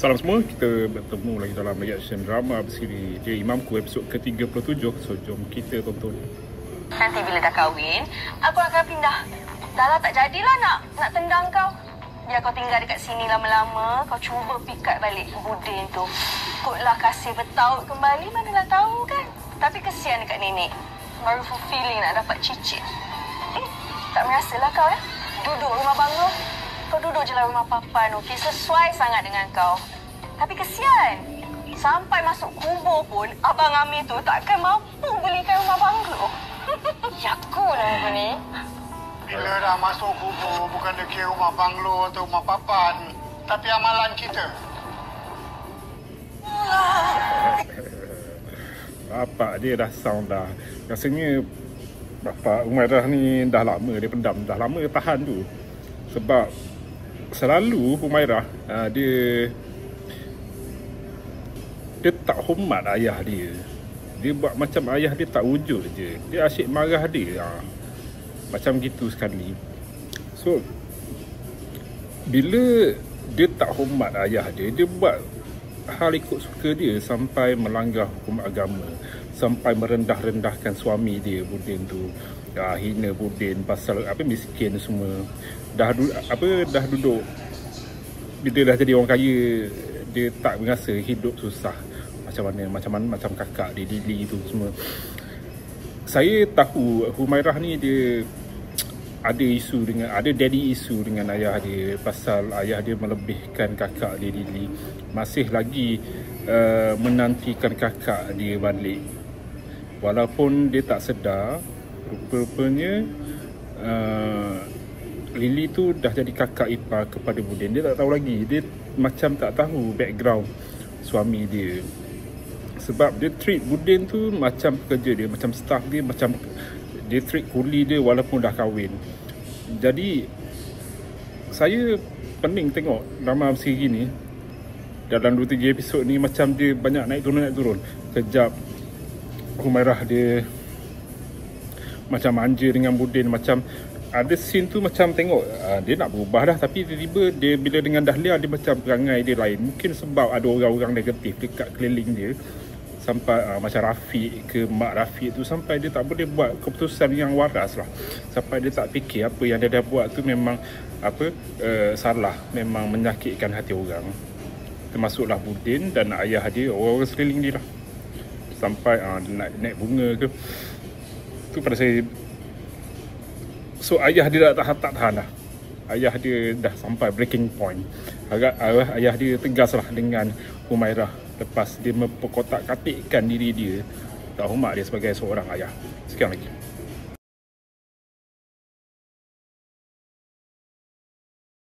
Salam semua, kita bertemu lagi dalam reaction drama bersiri Dia Imamku episod ke-37. So jom kita tonton. Nanti bila dah kahwin, aku akan pindah. Dah lah tak jadilah nak tendang kau. Biar kau tinggal dekat sini lama-lama, kau cuba pikat balik Budin tu. Kotlah kasih bertaut kembali, manalah tahu kan. Tapi kesian dekat nenek. Baru fulfilling nak dapat cicit. Tak merasalah kau ya? Duduk rumah banglo. Kau duduk je lah rumah papan, okey? Sesuai sangat dengan kau. Tapi kesian. Sampai masuk kubur pun, Abang Amir tu takkan mampu belikan rumah banglo. Yaku dah apa ni. Bila dah masuk kubur, bukan dia kira rumah banglo atau rumah papan. Tapi amalan kita. Bapak dia dah sound dah. Rasanya Bapak Humairah ni dah lama dia pendam, dah lama tahan tu. Sebab selalu Humairah dia tak hormat ayah dia. Dia buat macam ayah dia tak wujud je. Dia asyik marah dia. Macam gitu sekali. So bila dia tak hormat ayah dia, dia buat hal ikut suka dia sampai melanggar hukum agama, sampai merendah-rendahkan suami dia Budin tu. Hina Budin pasal miskin semua. Dah duduk, bila dah jadi orang kaya, dia tak merasa hidup susah macam kakak dia Lily tu semua. Saya tahu Humairah ni dia ada daddy isu dengan ayah dia pasal ayah dia melebihkan kakak dia Lily, masih lagi menantikan kakak dia balik. Walaupun dia tak sedar, rupanya Lily tu dah jadi kakak ipar kepada Budin. Dia tak tahu lagi. Dia macam tak tahu background suami dia. Sebab dia treat Budin tu macam pekerja dia, macam staff dia, macam dia treat kuli dia walaupun dah kahwin. Jadi saya pening tengok drama bersiri ni. Dalam 2-3 episod ni macam dia banyak naik turun. Kejap Humairah dia macam manja dengan Budin, macam ada scene tu macam tengok dia nak berubah dah, tapi tiba-tiba dia bila dengan Dahlia dia macam perangai dia lain. Mungkin sebab ada orang-orang negatif dekat keliling dia, sampai macam Rafiq ke mak Rafiq tu, sampai dia tak boleh buat keputusan yang waras lah. Sampai dia tak fikir apa yang dia dah buat tu memang salah, memang menyakitkan hati orang, termasuklah Budin dan ayah dia, orang-orang sekeliling dia lah. Sampai naik bunga ke tu pada saya. So ayah dia tak tahan dah. Ayah dia dah sampai breaking point. Ayah dia tegaslah dengan Humairah lepas dia memperkotak-katikkan diri dia, tak hormat dia sebagai seorang ayah. Sekian lagi.